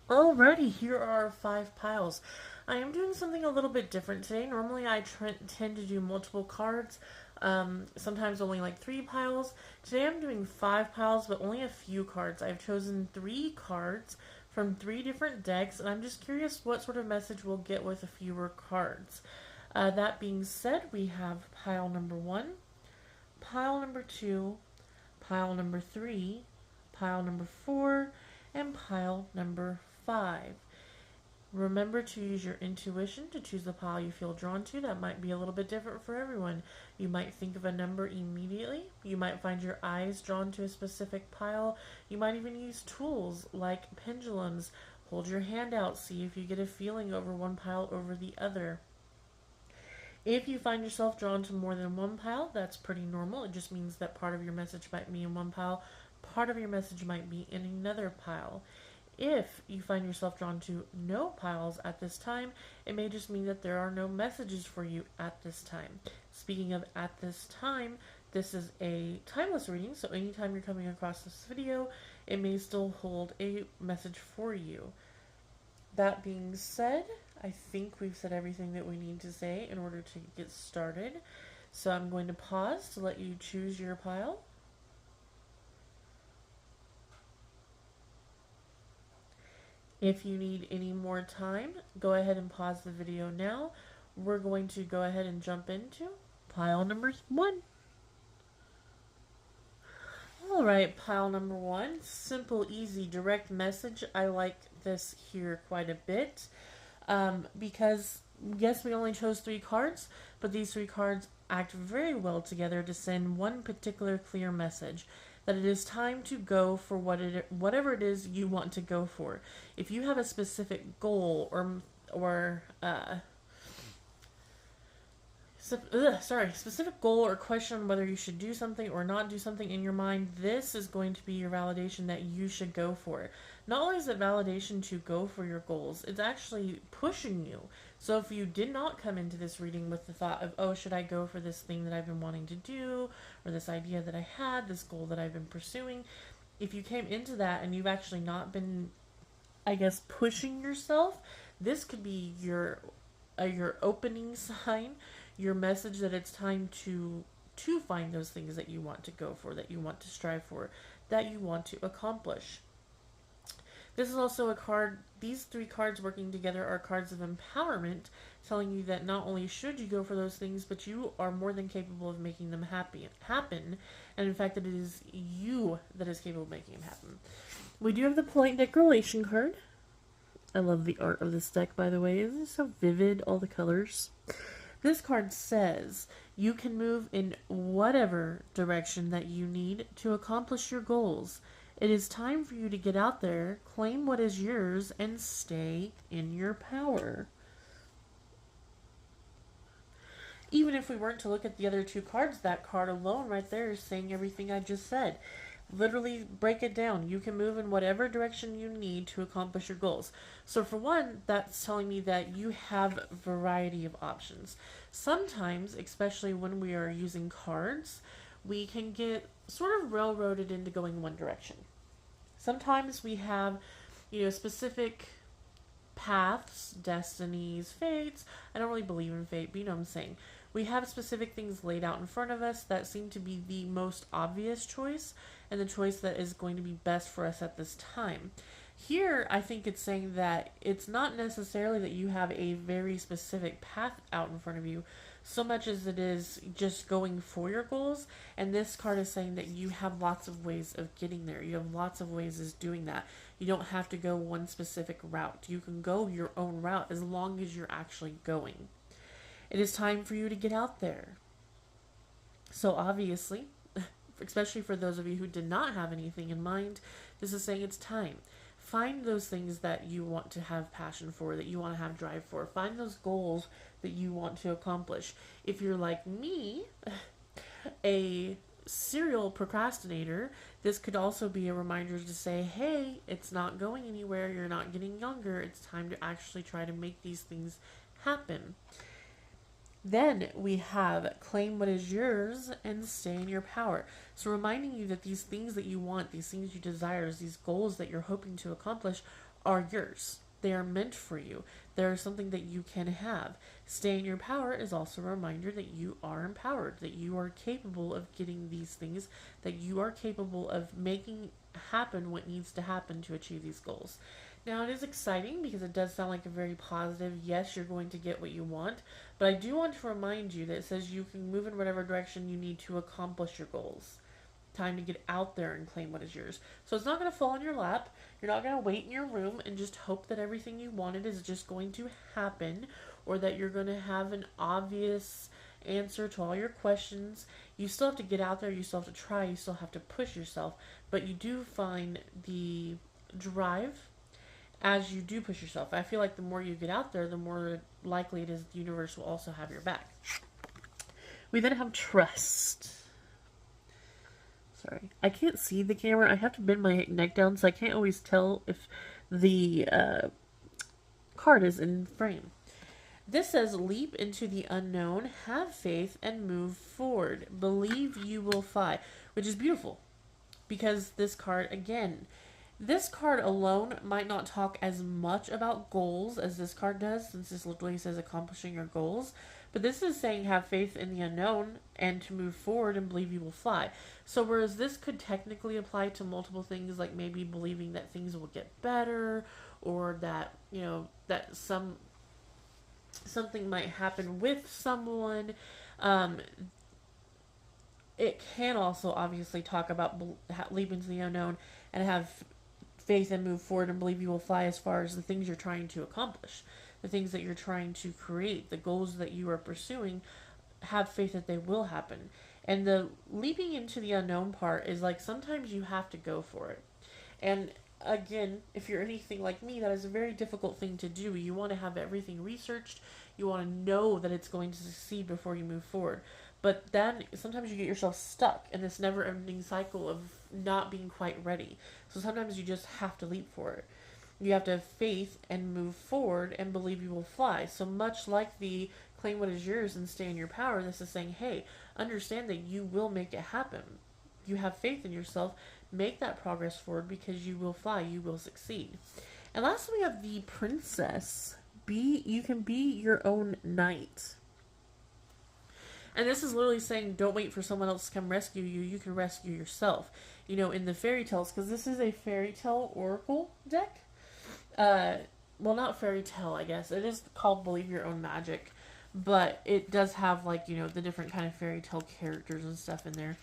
Alrighty, here are our 5 piles. I am doing something a little bit different today. Normally, I tend to do multiple cards, sometimes only like 3 piles. Today, I'm doing 5 piles, but only a few cards. I've chosen 3 cards from 3 different decks, and I'm just curious what sort of message we'll get with a fewer cards. That being said, we have pile number 1, pile number 2, pile number 3, pile number 4, and pile number 5. Remember to use your intuition to choose the pile you feel drawn to. That might be a little bit different for everyone. You might think of a number immediately. You might find your eyes drawn to a specific pile. You might even use tools like pendulums. Hold your hand out, see if you get a feeling over one pile over the other. If you find yourself drawn to more than one pile, that's pretty normal. It just means that part of your message might be in one pile, part of your message might be in another pile. If you find yourself drawn to no piles at this time, it may just mean that there are no messages for you at this time. Speaking of at this time, this is a timeless reading, so anytime you're coming across this video, it may still hold a message for you. That being said, I think we've said everything that we need to say in order to get started. So I'm going to pause to let you choose your pile. If you need any more time, go ahead and pause the video now. We're going to go ahead and jump into pile number 1. Alright, pile number 1. Simple, easy, direct message. I like this here quite a bit. Because, yes, we only chose 3 cards, but these 3 cards act very well together to send one particular clear message. That it is time to go for whatever it is you want to go for. If you have a specific goal or specific goal or question on whether you should do something or not do something in your mind, this is going to be your validation that you should go for it. Not only is it validation to go for your goals, it's actually pushing you. So if you did not come into this reading with the thought of, oh, should I go for this thing that I've been wanting to do, or this idea that I had, this goal that I've been pursuing, if you came into that and you've actually not been, I guess, pushing yourself, this could be your opening sign, your message that it's time to find those things that you want to go for, that you want to strive for, that you want to accomplish. This is also a card, these 3 cards working together are cards of empowerment, telling you that not only should you go for those things, but you are more than capable of making them happen, and in fact that it is you that is capable of making them happen. We do have the Polite Declaration card. I love the art of this deck, by the way. Isn't it so vivid, all the colors? This card says you can move in whatever direction that you need to accomplish your goals. It is time for you to get out there, claim what is yours, and stay in your power. Even if we weren't to look at the other 2 cards, that card alone right there is saying everything I just said. Literally break it down. You can move in whatever direction you need to accomplish your goals. So for one, that's telling me that you have a variety of options. Sometimes, especially when we are using cards, we can get sort of railroaded into going one direction. Sometimes we have, specific paths, destinies, fates. I don't really believe in fate, but you know what I'm saying. We have specific things laid out in front of us that seem to be the most obvious choice and the choice that is going to be best for us at this time. Here, I think it's saying that it's not necessarily that you have a very specific path out in front of you, so much as it is just going for your goals. And this card is saying that you have lots of ways of getting there. You have lots of ways of doing that. You don't have to go one specific route. You can go your own route as long as you're actually going. It is time for you to get out there. So obviously, especially for those of you who did not have anything in mind, this is saying it's time. Find those things that you want to have passion for, that you want to have drive for. Find those goals that you want to accomplish. If you're like me, a serial procrastinator, this could also be a reminder to say, hey, it's not going anywhere. You're not getting younger. It's time to actually try to make these things happen. Then we have claim what is yours and stay in your power. So reminding you that these things that you want, these things you desire, these goals that you're hoping to accomplish are yours. They are meant for you. They are something that you can have. Stay in your power is also a reminder that you are empowered, that you are capable of getting these things, that you are capable of making happen what needs to happen to achieve these goals. Now, it is exciting because it does sound like a very positive, yes, you're going to get what you want, but I do want to remind you that it says you can move in whatever direction you need to accomplish your goals. Time to get out there and claim what is yours. So it's not going to fall in your lap. You're not going to wait in your room and just hope that everything you wanted is just going to happen, or that you're going to have an obvious answer to all your questions. You still have to get out there. You still have to try. You still have to push yourself. But you do find the drive as you do push yourself. I feel like the more you get out there, the more likely it is the universe will also have your back. We then have trust. Sorry, I can't see the camera. I have to bend my neck down, so I can't always tell if the card is in frame. This says, leap into the unknown, have faith, and move forward. Believe you will fly, which is beautiful. Because this card, again, this card alone might not talk as much about goals as this card does, since this literally says accomplishing your goals. But this is saying have faith in the unknown and to move forward and believe you will fly. So whereas this could technically apply to multiple things, like maybe believing that things will get better, or that, you know, that something might happen with someone, it can also obviously talk about leap into the unknown and have faith and move forward and believe you will fly, as far as the things you're trying to accomplish, the things that you're trying to create, the goals that you are pursuing. Have faith that they will happen. And the leaping into the unknown part is like, sometimes you have to go for it. And again, if you're anything like me, that is a very difficult thing to do. You want to have everything researched. You want to know that it's going to succeed before you move forward. But then sometimes you get yourself stuck in this never-ending cycle of not being quite ready. So sometimes you just have to leap for it. You have to have faith and move forward and believe you will fly. So much like the claim what is yours and stay in your power, this is saying, hey, understand that you will make it happen. You have faith in yourself. Make that progress forward, because you will fly. You will succeed. And lastly, we have the princess. You can be your own knight. And this is literally saying, don't wait for someone else to come rescue you. You can rescue yourself. You know, in the fairy tales, because this is a fairy tale oracle deck. Well, not fairy tale, I guess. It is called Believe Your Own Magic. But it does have, like, you know, the different kind of fairy tale characters and stuff in there.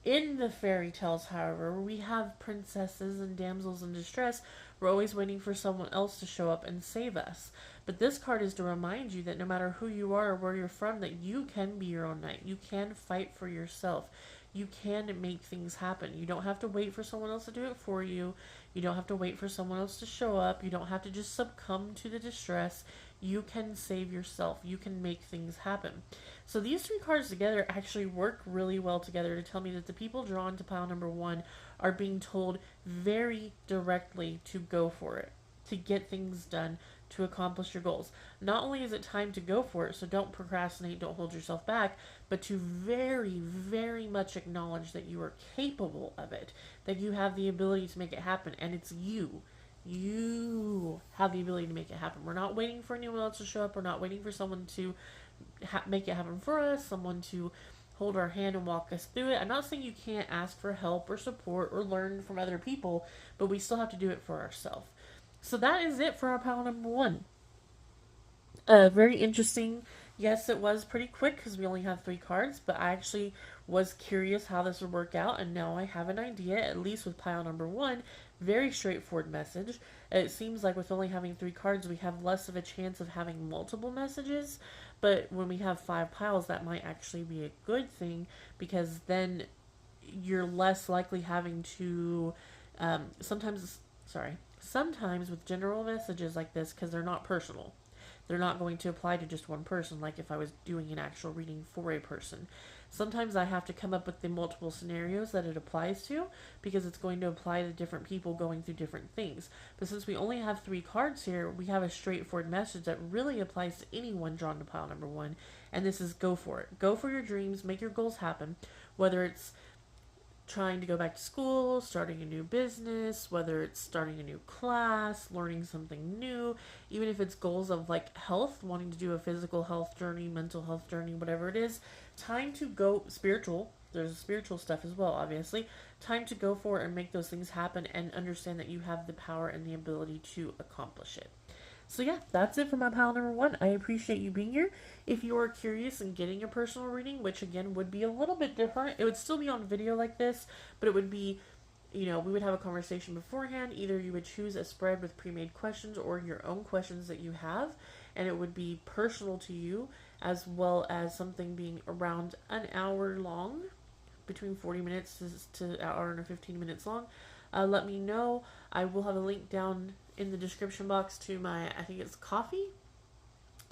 In the fairy tales, however, we have princesses and damsels in distress. We're always waiting for someone else to show up and save us. But this card is to remind you that no matter who you are or where you're from, that you can be your own knight. You can fight for yourself. You can make things happen. You don't have to wait for someone else to do it for you. You don't have to wait for someone else to show up. You don't have to just succumb to the distress. You can save yourself. You can make things happen. So these three cards together actually work really well together to tell me that the people drawn to pile number 1 are being told very directly to go for it, to get things done, to accomplish your goals. Not only is it time to go for it, so don't procrastinate, don't hold yourself back, but to very, very much acknowledge that you are capable of it, that you have the ability to make it happen, and it's you. You have the ability to make it happen. We're not waiting for anyone else to show up. We're not waiting for someone to make it happen for us, someone to hold our hand and walk us through it. I'm not saying you can't ask for help or support or learn from other people, but we still have to do it for ourselves. So that is it for our pile number 1. Very interesting. Yes, it was pretty quick because we only have 3 cards, but I actually was curious how this would work out, and now I have an idea, at least with pile number 1. Very straightforward message. It seems like with only having 3 cards, we have less of a chance of having multiple messages, but when we have 5 piles, that might actually be a good thing, because then you're less likely having to, sometimes with general messages like this, because they're not personal, they're not going to apply to just one person, like if I was doing an actual reading for a person. Sometimes I have to come up with the multiple scenarios that it applies to, because it's going to apply to different people going through different things. But since we only have 3 cards here, we have a straightforward message that really applies to anyone drawn to pile number 1, and this is go for it. Go for your dreams, make your goals happen, whether it's trying to go back to school, starting a new business, whether it's starting a new class, learning something new, even if it's goals of like health, wanting to do a physical health journey, mental health journey, whatever it is, time to go spiritual. There's spiritual stuff as well, obviously. Time to go for it and make those things happen and understand that you have the power and the ability to accomplish it. So yeah, that's it for my pile number one. I appreciate you being here. If you are curious and getting a personal reading, which again would be a little bit different, it would still be on video like this, but it would be, we would have a conversation beforehand. Either you would choose a spread with pre-made questions or your own questions that you have, and it would be personal to you, as well as something being around an hour long, between 40 minutes to an hour and 15 minutes long. Let me know. I will have a link down in the description box to my, I think it's Coffee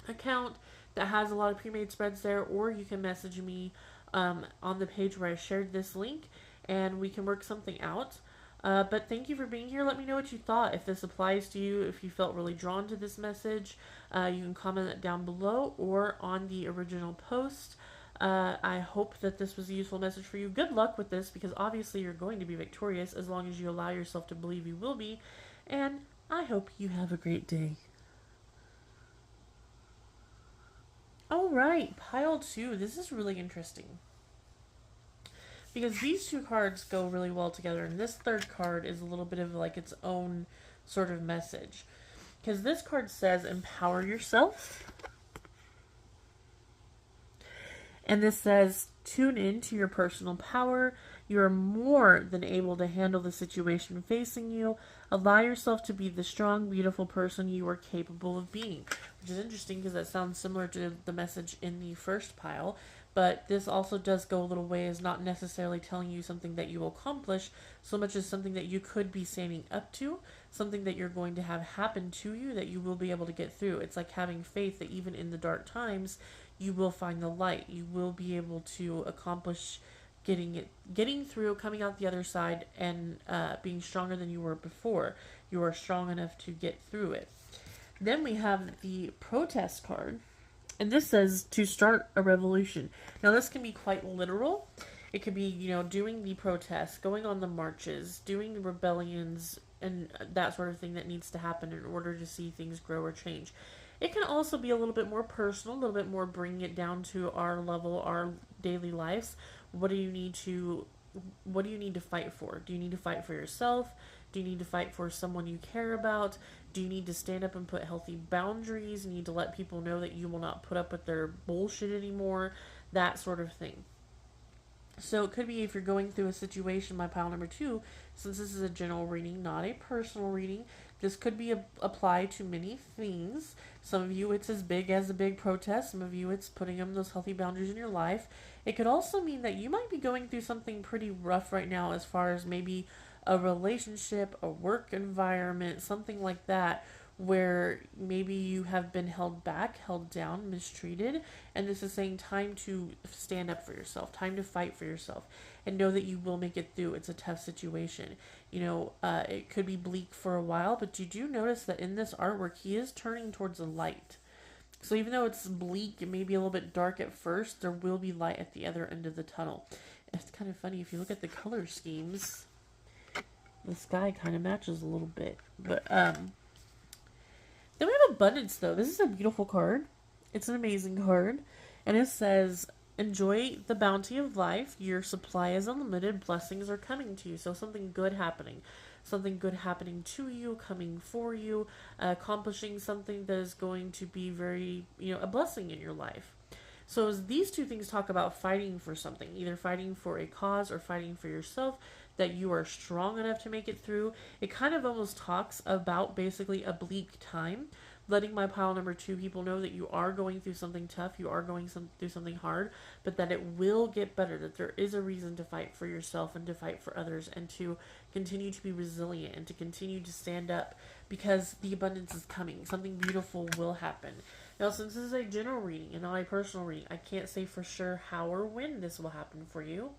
account that has a lot of pre-made spreads there, or you can message me on the page where I shared this link and we can work something out. But thank you for being here. Let me know what you thought, if this applies to you, if you felt really drawn to this message. You can comment it down below or on the original post. I hope that this was a useful message for you. Good luck with this, because obviously you're going to be victorious as long as you allow yourself to believe you will be. And I hope you have a great day. Alright, pile 2. This is really interesting, because these two cards go really well together, and this third card is a little bit of like its own sort of message. Because this card says, empower yourself. And this says, tune in to your personal power. You are more than able to handle the situation facing you. Allow yourself to be the strong, beautiful person you are capable of being. Which is interesting, because that sounds similar to the message in the first pile. But this also does go a little way as not necessarily telling you something that you will accomplish, so much as something that you could be standing up to, something that you're going to have happen to you that you will be able to get through. It's like having faith that even in the dark times, you will find the light. You will be able to accomplish getting through, coming out the other side, and being stronger than you were before. You are strong enough to get through it. Then we have the protest card, and this says to start a revolution. Now this can be quite literal. It could be, doing the protests, going on the marches, doing the rebellions, and that sort of thing that needs to happen in order to see things grow or change. It can also be a little bit more personal, a little bit more bringing it down to our level, our daily lives. What do you need to fight for? Do you need to fight for yourself? Do you need to fight for someone you care about? Do you need to stand up and put healthy boundaries? You need to let people know that you will not put up with their bullshit anymore, that sort of thing. So it could be, if you're going through a situation, my pile number 2, since this is a general reading, not a personal reading, this could be applied to many things. Some of you, it's as big as a big protest. Some of you, it's putting in those healthy boundaries in your life. It could also mean that you might be going through something pretty rough right now, as far as maybe a relationship, a work environment, something like that, where maybe you have been held back, held down, mistreated, and this is saying time to stand up for yourself, time to fight for yourself, and know that you will make it through. It's a tough situation. It could be bleak for a while, but you do notice that in this artwork, he is turning towards the light. So even though it's bleak, it may be a little bit dark at first, there will be light at the other end of the tunnel. It's kind of funny, if you look at the color schemes, the sky kind of matches a little bit. But, then we have abundance, though. This is a beautiful card. It's an amazing card. And it says, enjoy the bounty of life. Your supply is unlimited. Blessings are coming to you. So something good happening. Something good happening to you, coming for you, accomplishing something that is going to be very, a blessing in your life. So as these two things talk about fighting for something, either fighting for a cause or fighting for yourself, that you are strong enough to make it through. It kind of almost talks about basically a bleak time, letting my pile number 2 people know that you are going through something tough, you are going through something hard, but that it will get better, that there is a reason to fight for yourself and to fight for others, and to continue to be resilient and to continue to stand up, because the abundance is coming. Something beautiful will happen. Now, since this is a general reading and not a personal reading, I can't say for sure how or when this will happen for you.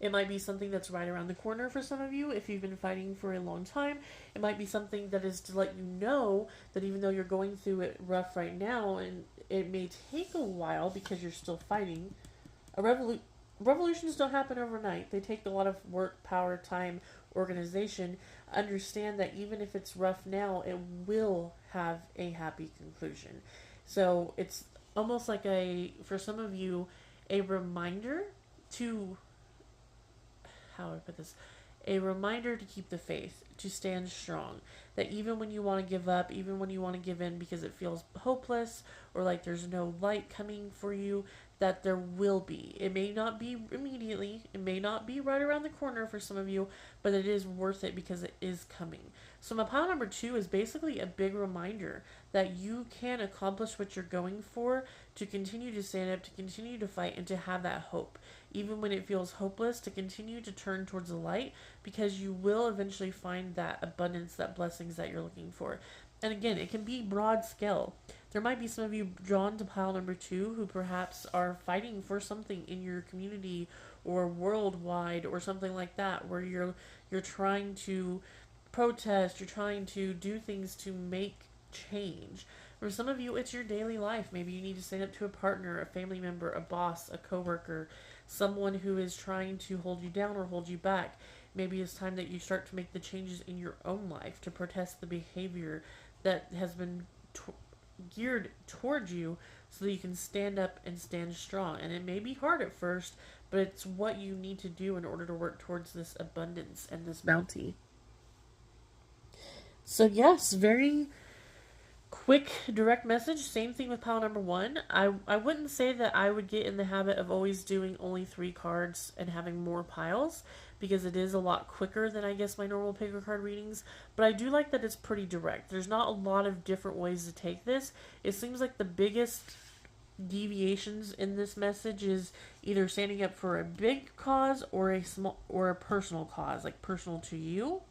It might be something that's right around the corner for some of you if you've been fighting for a long time. It might be something that is to let you know that even though you're going through it rough right now, and it may take a while because you're still fighting, a revolutions don't happen overnight. They take a lot of work, power, time, organization. Understand that even if it's rough now, it will have a happy conclusion. So it's almost like for some of you, a reminder to, how do I put this? A reminder to keep the faith, to stand strong. That even when you want to give up, even when you want to give in because it feels hopeless or like there's no light coming for you, that there will be. It may not be immediately, it may not be right around the corner for some of you, but it is worth it because it is coming. So, my pile number 2 is basically a big reminder that you can accomplish what you're going for, to continue to stand up, to continue to fight, and to have that hope. Even when it feels hopeless, to continue to turn towards the light, because you will eventually find that abundance, that blessings that you're looking for. And again, it can be broad scale. There might be some of you drawn to pile number 2 who perhaps are fighting for something in your community or worldwide or something like that, where you're trying to protest, you're trying to do things to make change. For some of you, it's your daily life. Maybe you need to stand up to a partner, a family member, a boss, a coworker, someone who is trying to hold you down or hold you back. Maybe it's time that you start to make the changes in your own life to protest the behavior that has been geared towards you, so that you can stand up and stand strong. And it may be hard at first, but it's what you need to do in order to work towards this abundance and this bounty. So, yes, very quick, direct message. Same thing with pile number 1. I wouldn't say that I would get in the habit of always doing only 3 cards and having more piles, because it is a lot quicker than I guess my normal picker card readings. But I do like that it's pretty direct. There's not a lot of different ways to take this. It seems like the biggest deviations in this message is either standing up for a big cause or a small or a personal cause, like personal to you.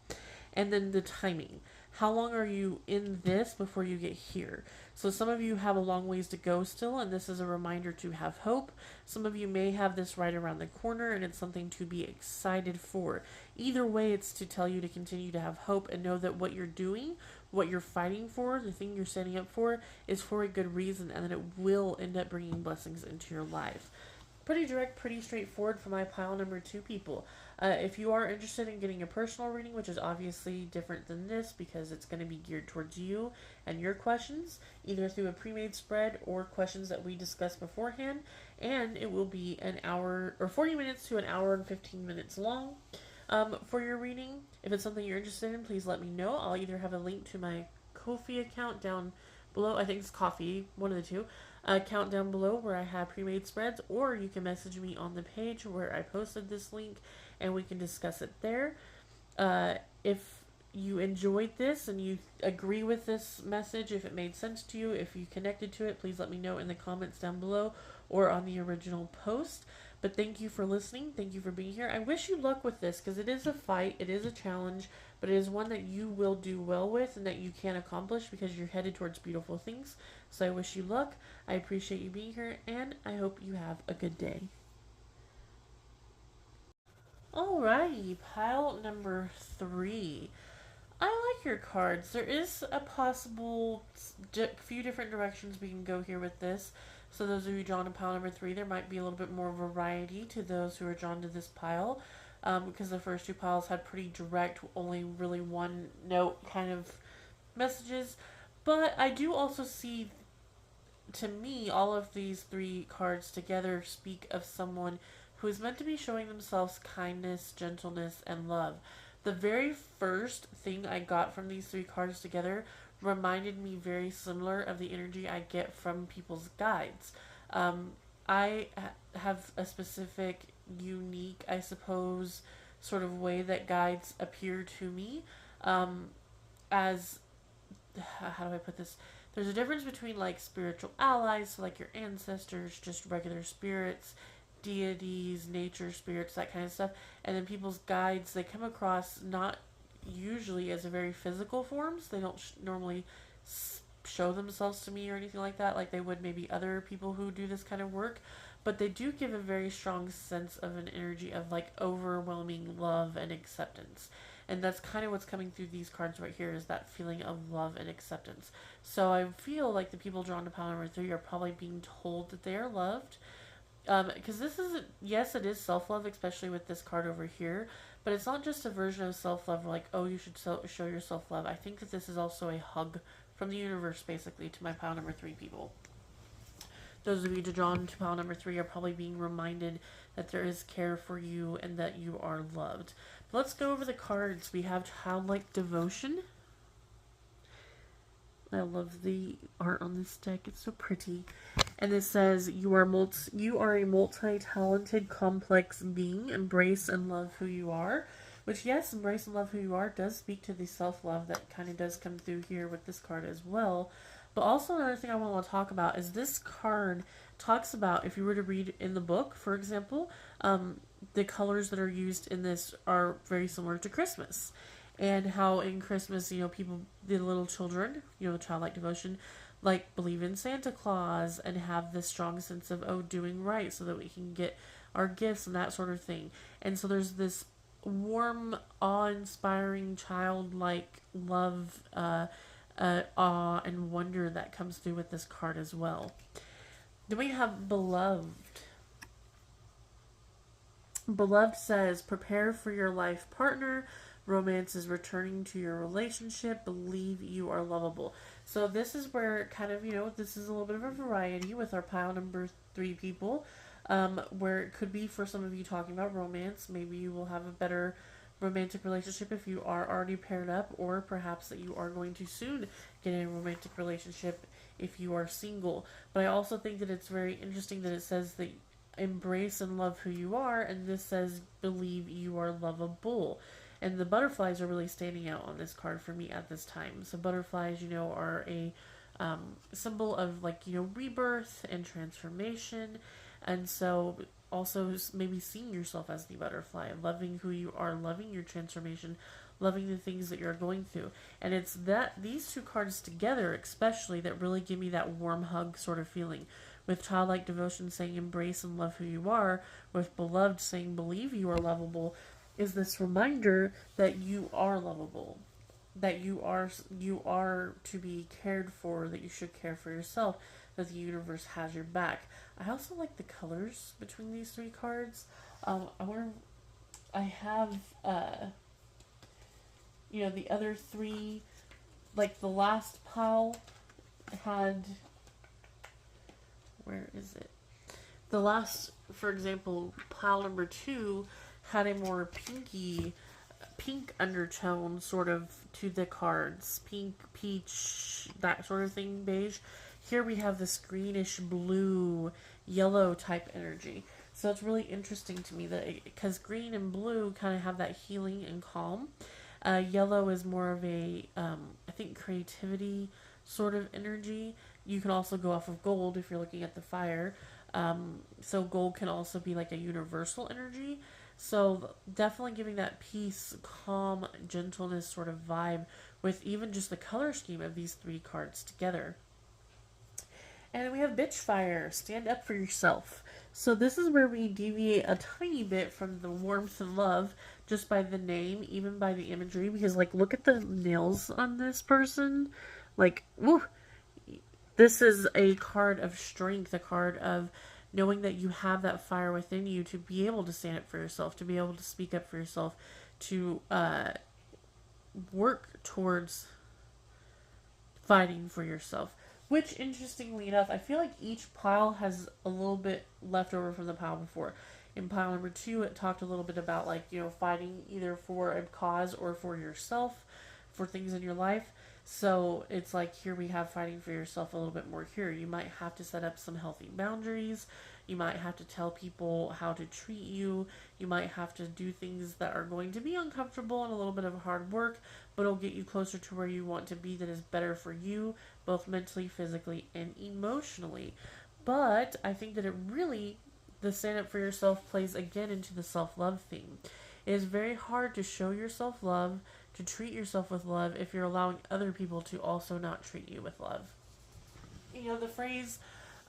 And then the timing. How long are you in this before you get here? So some of you have a long ways to go still, and this is a reminder to have hope. Some of you may have this right around the corner, and it's something to be excited for. Either way, it's to tell you to continue to have hope and know that what you're doing, what you're fighting for, the thing you're standing up for, is for a good reason, and that it will end up bringing blessings into your life. Pretty direct, pretty straightforward for my pile number 2 people. If you are interested in getting a personal reading, which is obviously different than this because it's going to be geared towards you and your questions, either through a pre-made spread or questions that we discussed beforehand, and it will be an hour or 40 minutes to an hour and 15 minutes long for your reading. If it's something you're interested in, please let me know. I'll either have a link to my Ko-fi account down below. I think it's Coffee, one of the two. Account down below where I have pre-made spreads, or you can message me on the page where I posted this link and we can discuss it there. If you enjoyed this and you agree with this message, if it made sense to you, if you connected to it, please let me know in the comments down below or on the original post. But thank you for listening. Thank you for being here. I wish you luck with this because it is a fight. It is a challenge, but it is one that you will do well with and that you can accomplish because you're headed towards beautiful things. So I wish you luck. I appreciate you being here, and I hope you have a good day. Alrighty, pile number 3. I like your cards. There is a possible few different directions we can go here with this. So those of you drawn to pile number 3, there might be a little bit more variety to those who are drawn to this pile, because the first 2 piles had pretty direct, only really one note kind of messages. But I do also see, to me, all of these 3 cards together speak of someone who is meant to be showing themselves kindness, gentleness, and love. The very first thing I got from these 3 cards together reminded me very similar of the energy I get from people's guides. I have a specific, unique, I suppose, sort of way that guides appear to me. As, how do I put this? There's a difference between like spiritual allies, so like your ancestors, just regular spirits, deities, nature spirits, that kind of stuff. And then people's guides, they come across not usually as a very physical forms. They don't normally show themselves to me or anything like that, like they would maybe other people who do this kind of work. But they do give a very strong sense of an energy of like overwhelming love and acceptance. And that's kind of what's coming through these cards right here, is that feeling of love and acceptance. So I feel like the people drawn to pile number 3 are probably being told that they are loved, Because this is, yes, it is self-love, especially with this card over here, but it's not just a version of self-love like, oh, you should show your self-love. I think that this is also a hug from the universe, basically, to my pile number 3 people. Those of you drawn to pile number 3 are probably being reminded that there is care for you and that you are loved. But let's go over the cards. We have Childlike Devotion. I love the art on this deck. It's so pretty. And it says, you are a multi-talented, complex being. Embrace and love who you are. Which, yes, embrace and love who you are does speak to the self-love that kind of does come through here with this card as well. But also another thing I want to talk about is this card talks about, if you were to read in the book, for example, the colors that are used in this are very similar to Christmas. And how in Christmas, people, the little children, the childlike devotion, like believe in Santa Claus and have this strong sense of, doing right so that we can get our gifts and that sort of thing. And so there's this warm, awe-inspiring, childlike love, awe and wonder that comes through with this card as well. Then we have Beloved. Beloved says, prepare for your life partner. Romance is returning to your relationship. Believe you are lovable. So this is where kind of, this is a little bit of a variety with our pile number 3 people, where it could be for some of you talking about romance. Maybe you will have a better romantic relationship if you are already paired up, or perhaps that you are going to soon get in a romantic relationship if you are single. But I also think that it's very interesting that it says that embrace and love who you are, and this says believe you are lovable. And the butterflies are really standing out on this card for me at this time. So butterflies, are a symbol of rebirth and transformation. And so also maybe seeing yourself as the butterfly, loving who you are, loving your transformation, loving the things that you're going through. And it's these 2 cards together especially that really give me that warm hug sort of feeling. With Childlike Devotion saying embrace and love who you are, with Beloved saying believe you are lovable, is this reminder that you are lovable, that you are to be cared for, that you should care for yourself, that the universe has your back. I also like the colors between these 3 cards. I have the other 3, like the last pile had, where is it? The last, for example, pile number 2 had a more pink undertone sort of to the cards. Pink, peach, that sort of thing, beige. Here we have this greenish blue, yellow type energy. So it's really interesting to me that, because green and blue kind of have that healing and calm. Yellow is more of a, I think, creativity sort of energy. You can also go off of gold if you're looking at the fire. So gold can also be like a universal energy. So definitely giving that peace, calm, gentleness sort of vibe with even just the color scheme of these 3 cards together. And then we have Bitchfire, stand up for yourself. So this is where we deviate a tiny bit from the warmth and love just by the name, even by the imagery, because look at the nails on this person. Woo! This is a card of strength, a card of knowing that you have that fire within you to be able to stand up for yourself, to be able to speak up for yourself, to work towards fighting for yourself. Which, interestingly enough, I feel like each pile has a little bit left over from the pile before. In pile number 2, it talked a little bit about fighting either for a cause or for yourself, for things in your life. So it's here we have fighting for yourself a little bit more here. You might have to set up some healthy boundaries. You might have to tell people how to treat you. You might have to do things that are going to be uncomfortable and a little bit of hard work, but it'll get you closer to where you want to be, that is better for you, both mentally, physically, and emotionally. But I think that the stand up for yourself plays again into the self-love theme. It is very hard to show yourself love, to treat yourself with love, if you're allowing other people to also not treat you with love. The phrase,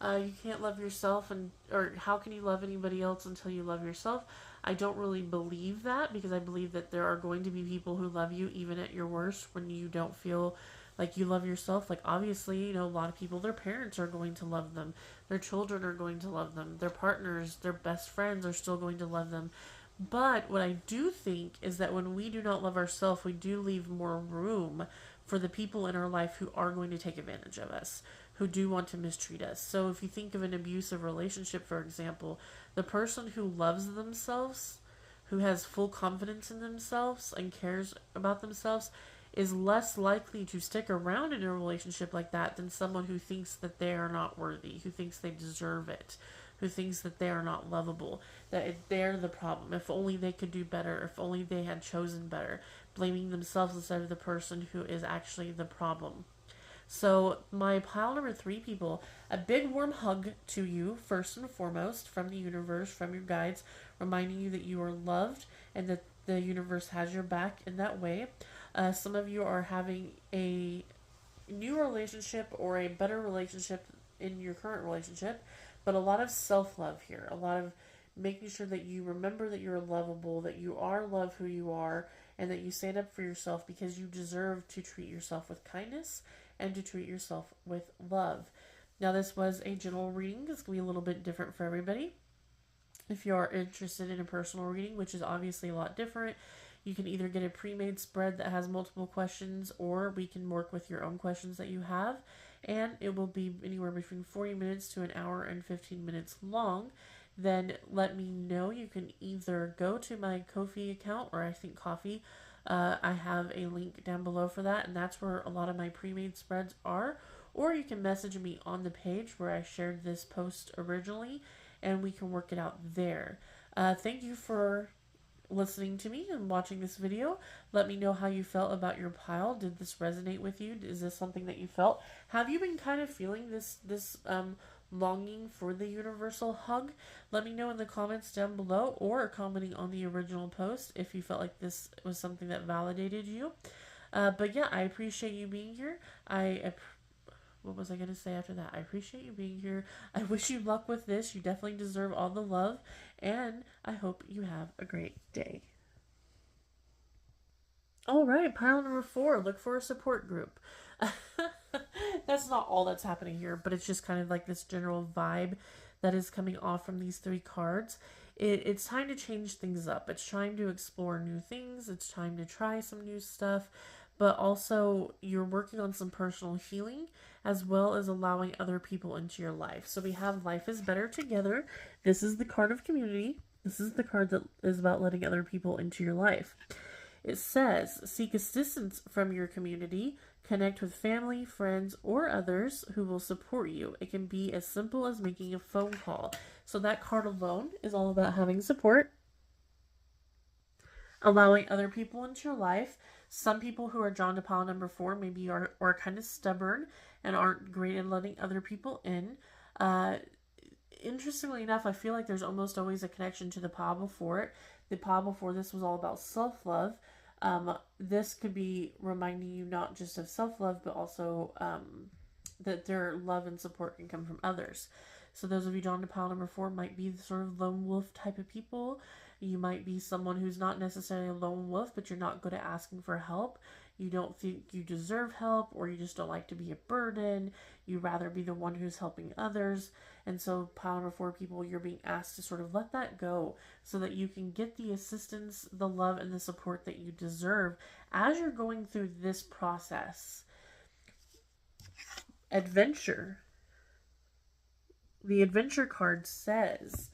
you can't love yourself, or how can you love anybody else until you love yourself? I don't really believe that, because I believe that there are going to be people who love you even at your worst, when you don't feel Like, you love yourself. Like, obviously, you know, a lot of people, their parents are going to love them. Their children are going to love them. Their partners, their best friends are still going to love them. But what I do think is that when we do not love ourselves, we do leave more room for the people in our life who are going to take advantage of us, who do want to mistreat us. So if you think of an abusive relationship, for example, the person who loves themselves, who has full confidence in themselves and cares about themselves, is less likely to stick around in a relationship like that than someone who thinks that they are not worthy, who thinks they deserve it, who thinks that they are not lovable, that they're the problem. If only they could do better, if only they had chosen better, blaming themselves instead of the person who is actually the problem. So, my pile number 3, people, a big warm hug to you, first and foremost, from the universe, from your guides, reminding you that you are loved and that the universe has your back in that way. Some of you are having a new relationship or a better relationship in your current relationship, but a lot of self love here, a lot of making sure that you remember that you're lovable, that you are love who you are, and that you stand up for yourself because you deserve to treat yourself with kindness and to treat yourself with love. Now, this was a general reading. It's going to be a little bit different for everybody. If you are interested in a personal reading, which is obviously a lot different, you can either get a pre-made spread that has multiple questions, or we can work with your own questions that you have, and it will be anywhere between 40 minutes to an hour and 15 minutes long. Then let me know. You can either go to my Ko-fi account, or I think Coffee. I have a link down below for that, and that's where a lot of my pre-made spreads are. Or you can message me on the page where I shared this post originally, and we can work it out there. Thank you for listening to me and watching this video. Let me know how you felt about your pile. Did this resonate with you? Is this something that you felt? Have you been kind of feeling this longing for the universal hug? Let me know in the comments down below, or commenting on the original post if you felt like this was something that validated you. But yeah, I appreciate you being here. What was I going to say after that? I appreciate you being here. I wish you luck with this. You definitely deserve all the love. And I hope you have a great day. All right, pile number 4. Look for a support group. That's not all that's happening here, but it's just kind of like this general vibe that is coming off from these 3 cards. It's time to change things up. It's time to explore new things. It's time to try some new stuff. But also, you're working on some personal healing as well as allowing other people into your life. So we have Life is Better Together. This is the card of community. This is the card that is about letting other people into your life. It says, seek assistance from your community, connect with family, friends, or others who will support you. It can be as simple as making a phone call. So that card alone is all about having support, allowing other people into your life. Some people who are drawn to pile number 4 maybe are kind of stubborn and aren't great at letting other people in. Interestingly enough, I feel like there's almost always a connection to the pile before it. The pile before this was all about self-love. This could be reminding you not just of self-love, but also that their love and support can come from others. So those of you drawn to pile number 4 might be the sort of lone wolf type of people. You might be someone who's not necessarily a lone wolf, but you're not good at asking for help. You don't think you deserve help, or you just don't like to be a burden. You'd rather be the one who's helping others. And so pile number 4 people, you're being asked to sort of let that go so that you can get the assistance, the love, and the support that you deserve as you're going through this process. Adventure. The adventure card says,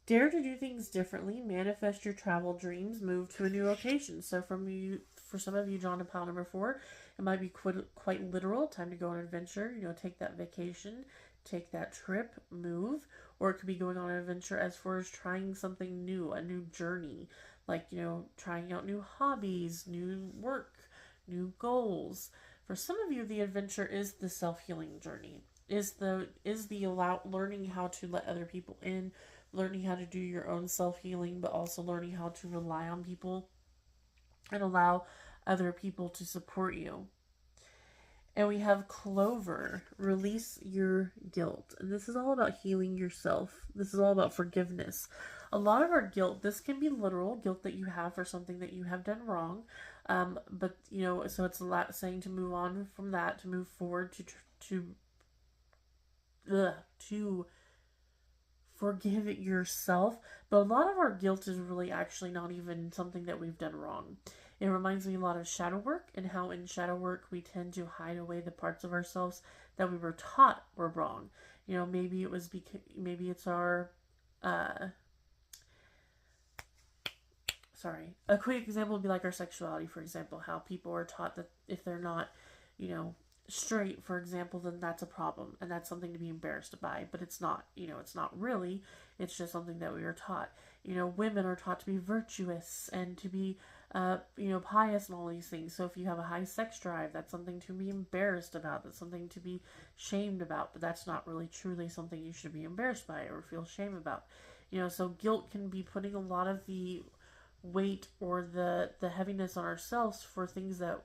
dare to do things differently, manifest your travel dreams, move to a new location. So for some of you drawn to pile number 4, it might be quite literal, time to go on an adventure, take that vacation, take that trip, move. Or it could be going on an adventure as far as trying something new, a new journey, like, trying out new hobbies, new work, new goals. For some of you, the adventure is the self-healing journey, is the learning how to let other people in, learning how to do your own self-healing, but also learning how to rely on people and allow other people to support you. And we have Clover, release your guilt. And this is all about healing yourself. This is all about forgiveness. A lot of our guilt, this can be literal guilt that you have for something that you have done wrong. But so it's a lot saying to move on from that, to move forward, to forgive yourself. But a lot of our guilt is really actually not even something that we've done wrong. It reminds me a lot of shadow work, and how in shadow work we tend to hide away the parts of ourselves that we were taught were wrong. Maybe it was because maybe it's our uh sorry. A quick example would be like our sexuality, for example, how people are taught that if they're not, you know, straight, for example, then that's a problem and that's something to be embarrassed by. But it's not, it's not really. It's just something that we are taught. Women are taught to be virtuous and to be, pious and all these things. So if you have a high sex drive, that's something to be embarrassed about. That's something to be shamed about. But that's not really truly something you should be embarrassed by or feel shame about. So guilt can be putting a lot of the weight or the heaviness on ourselves for things that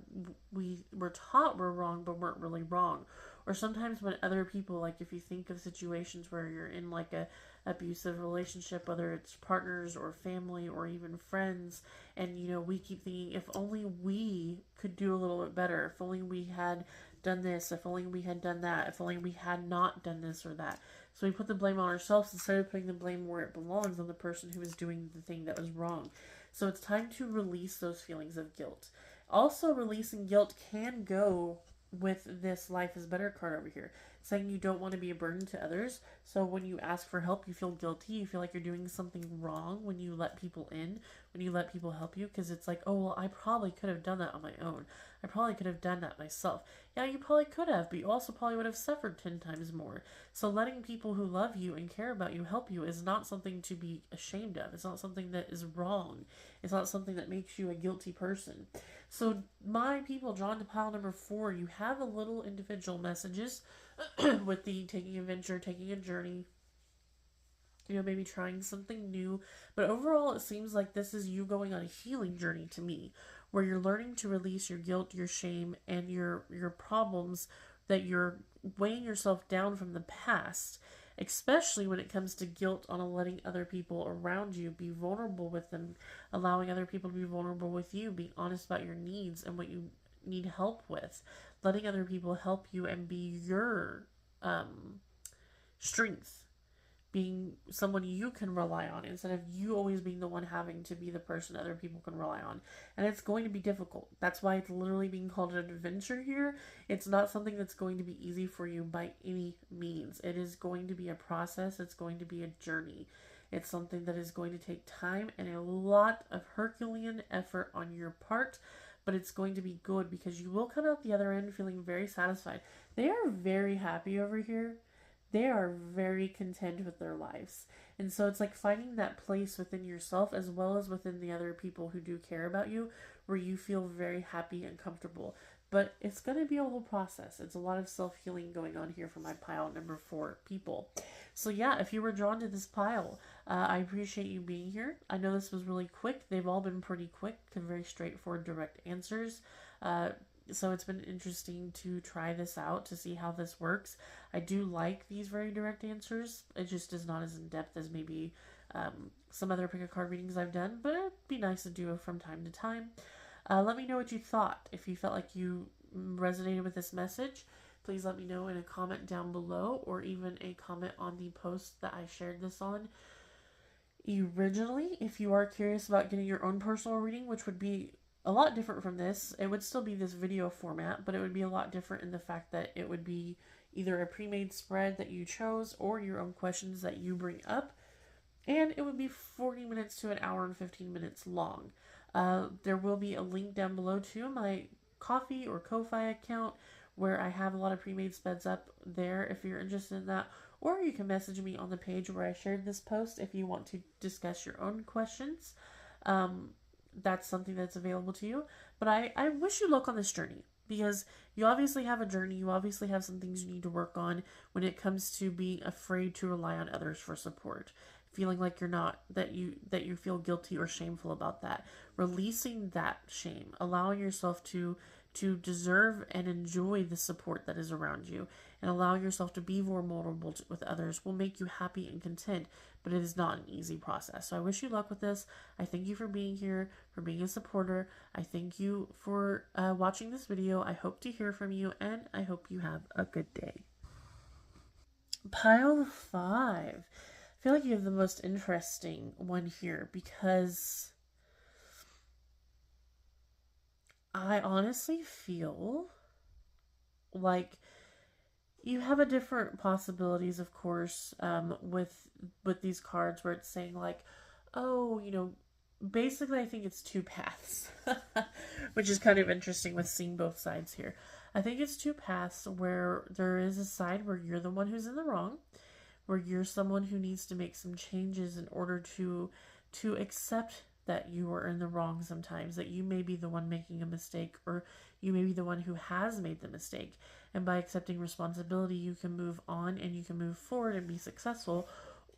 we were taught were wrong but weren't really wrong. Or sometimes when other people, like if you think of situations where you're in like a abusive relationship, whether it's partners or family or even friends, and we keep thinking, if only we could do a little bit better, if only we had done this, if only we had done that, if only we had not done this or that. So we put the blame on ourselves instead of putting the blame where it belongs, on the person who is doing the thing that was wrong. So it's time to release those feelings of guilt. Also, releasing guilt can go with this life is better card over here, saying you don't want to be a burden to others. So when you ask for help, you feel guilty. You feel like you're doing something wrong when you let people in, when you let people help you, because it's like, oh, well, I probably could have done that on my own. I probably could have done that myself. Yeah, you probably could have, but you also probably would have suffered 10 times more. So letting people who love you and care about you help you is not something to be ashamed of. It's not something that is wrong. It's not something that makes you a guilty person. So my people, drawn to pile number 4, you have a little individual messages with the taking a venture, taking a journey, maybe trying something new. But overall, it seems like this is you going on a healing journey to me, where you're learning to release your guilt, your shame, and your problems, that you're weighing yourself down from the past, especially when it comes to guilt on letting other people around you be vulnerable with them, allowing other people to be vulnerable with you, being honest about your needs and what you need help with, letting other people help you and be your strength, being someone you can rely on instead of you always being the one having to be the person other people can rely on. And it's going to be difficult. That's why it's literally being called an adventure here. It's not something that's going to be easy for you by any means. It is going to be a process. It's going to be a journey. It's something that is going to take time and a lot of Herculean effort on your part, but it's going to be good because you will come out the other end feeling very satisfied. They are very happy over here. They are very content with their lives. And so it's like finding that place within yourself as well as within the other people who do care about you, where you feel very happy and comfortable. But it's going to be a whole process. It's a lot of self-healing going on here for my pile number 4 people. So yeah, if you were drawn to this pile, I appreciate you being here. I know this was really quick. They've all been pretty quick and very straightforward, direct answers. So it's been interesting to try this out to see how this works. I do like these very direct answers. It just is not as in-depth as maybe some other pick a card readings I've done, but it'd be nice to do it from time to time. Let me know what you thought. If you felt like you resonated with this message, please let me know in a comment down below, or even a comment on the post that I shared this on originally. If you are curious about getting your own personal reading, which would be a lot different from this, it would still be this video format, but it would be a lot different in the fact that it would be either a pre-made spread that you chose or your own questions that you bring up, and it would be 40 minutes to an hour and 15 minutes long. There will be a link down below to my Ko-fi or Ko-fi account, where I have a lot of pre-made spreads up there if you're interested in that, or you can message me on the page where I shared this post if you want to discuss your own questions. That's something that's available to you. But I wish you luck on this journey, because you obviously have a journey. You obviously have some things you need to work on when it comes to being afraid to rely on others for support, feeling like you're not, that you feel guilty or shameful about that, releasing that shame, allowing yourself to to deserve and enjoy the support that is around you, and allowing yourself to be more vulnerable with others will make you happy and content, but it is not an easy process. So I wish you luck with this. I thank you for being here, for being a supporter. I thank you for watching this video. I hope to hear from you, and I hope you have a good day. Pile 5. I feel like you have the most interesting one here because I honestly feel like you have a different possibilities, of course, with these cards where it's saying like, oh, basically I think it's two paths, which is kind of interesting with seeing both sides here. I think it's two paths where there is a side where you're the one who's in the wrong, where you're someone who needs to make some changes in order to accept that you are in the wrong sometimes, that you may be the one making a mistake, or you may be the one who has made the mistake. And by accepting responsibility, you can move on and you can move forward and be successful.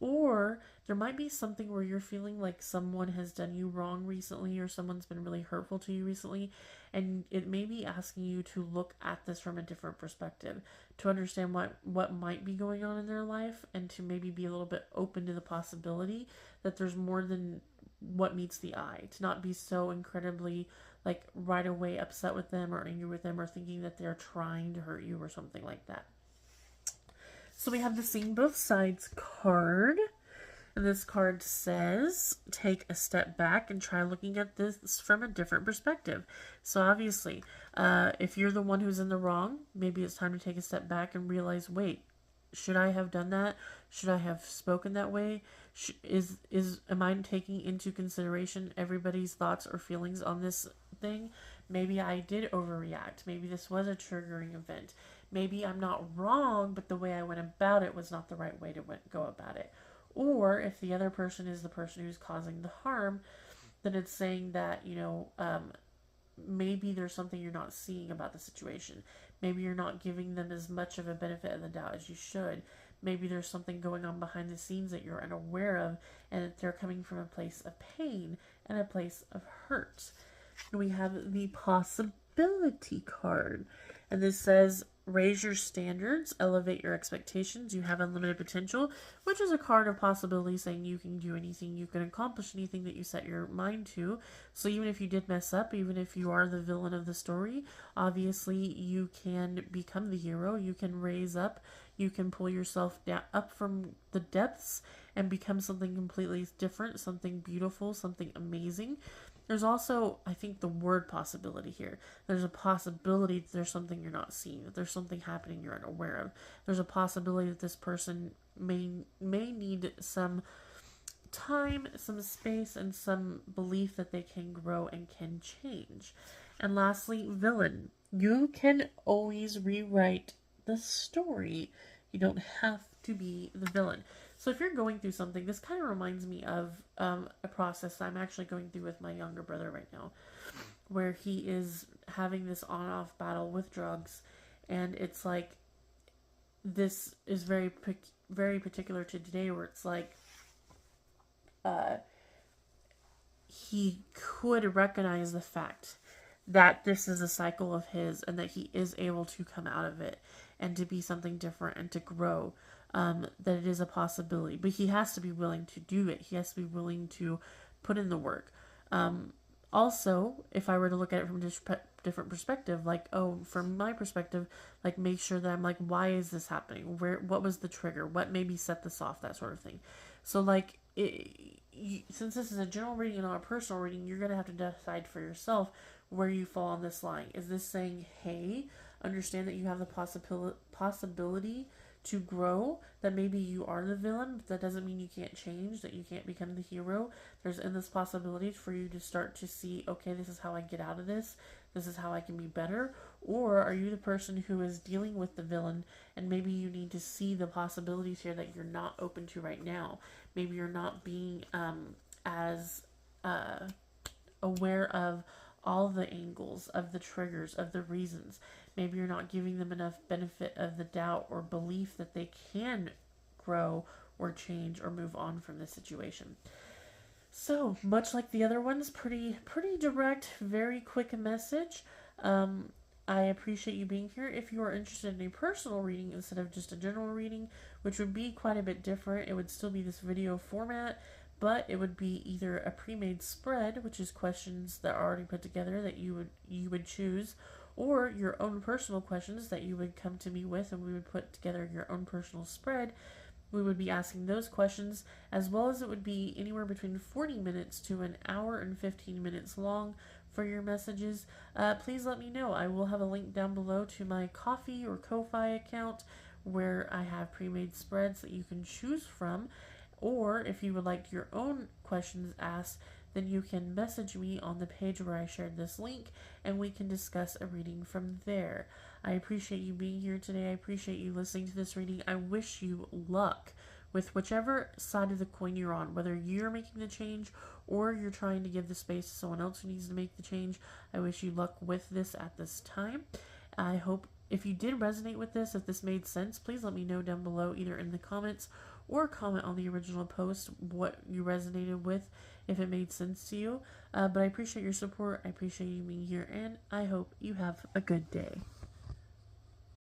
Or there might be something where you're feeling like someone has done you wrong recently, or someone's been really hurtful to you recently, and it may be asking you to look at this from a different perspective, to understand what might be going on in their life, and to maybe be a little bit open to the possibility that there's more than what meets the eye, to not be so incredibly like right away upset with them or angry with them or thinking that they're trying to hurt you or something like that. So we have the Seeing Both Sides card, and this card says take a step back and try looking at this from a different perspective. So obviously, if you're the one who's in the wrong, maybe it's time to take a step back and realize, wait, should I have done that? Should I have spoken that way? Am I taking into consideration everybody's thoughts or feelings on this thing? Maybe I did overreact. Maybe this was a triggering event. Maybe I'm not wrong, but the way I went about it was not the right way to go about it. Or if the other person is the person who's causing the harm, then it's saying that, maybe there's something you're not seeing about the situation. Maybe you're not giving them as much of a benefit of the doubt as you should. Maybe there's something going on behind the scenes that you're unaware of, and that they're coming from a place of pain and a place of hurt. And we have the Possibility card, and this says raise your standards, elevate your expectations, you have unlimited potential, which is a card of possibility saying you can do anything, you can accomplish anything that you set your mind to. So even if you did mess up, even if you are the villain of the story, obviously you can become the hero, you can raise up, you can pull yourself up from the depths and become something completely different, something beautiful, something amazing. There's also, I think, the word possibility here. There's a possibility that there's something you're not seeing, that there's something happening you're unaware of. There's a possibility that this person may need some time, some space, and some belief that they can grow and can change. And lastly, villain. You can always rewrite the story. You don't have to be the villain. So if you're going through something, this kind of reminds me of a process I'm actually going through with my younger brother right now, where he is having this on-off battle with drugs, and it's like, this is very particular to today, where it's like, he could recognize the fact that this is a cycle of his, and that he is able to come out of it and to be something different and to grow. That it is a possibility, but he has to be willing to do it. He has to be willing to put in the work. Also, if I were to look at it from a different perspective, like, from my perspective, like, make sure that I'm like, why is this happening? What was the trigger? What maybe set this off? That sort of thing. So, like, since this is a general reading and not a personal reading, you're going to have to decide for yourself where you fall on this line. Is this saying, hey, understand that you have the possibility to grow, that maybe you are the villain, but that doesn't mean you can't change, that you can't become the hero. There's endless possibilities for you to start to see, okay, this is how I get out of this. This is how I can be better. Or are you the person who is dealing with the villain, and maybe you need to see the possibilities here that you're not open to right now. Maybe you're not being as aware of all the angles, of the triggers, of the reasons. Maybe you're not giving them enough benefit of the doubt or belief that they can grow or change or move on from this situation. So, much like the other ones, pretty direct, very quick message. I appreciate you being here. If you are interested in a personal reading instead of just a general reading, which would be quite a bit different, it would still be this video format, but it would be either a pre-made spread, which is questions that are already put together that you would choose, or your own personal questions that you would come to me with, and we would put together your own personal spread. We would be asking those questions, as well as it would be anywhere between 40 minutes to an hour and 15 minutes long for your messages. Please let me know. I will have a link down below to my Ko-fi or Ko-fi account where I have pre-made spreads that you can choose from. Or if you would like your own questions asked, then you can message me on the page where I shared this link and we can discuss a reading from there. I appreciate you being here today. I appreciate you listening to this reading. I wish you luck with whichever side of the coin you're on, whether you're making the change or you're trying to give the space to someone else who needs to make the change. I wish you luck with this at this time. I hope if you did resonate with this, if this made sense, please let me know down below, either in the comments or comment on the original post what you resonated with, if it made sense to you. But I appreciate your support. I appreciate you being here, and I hope you have a good day.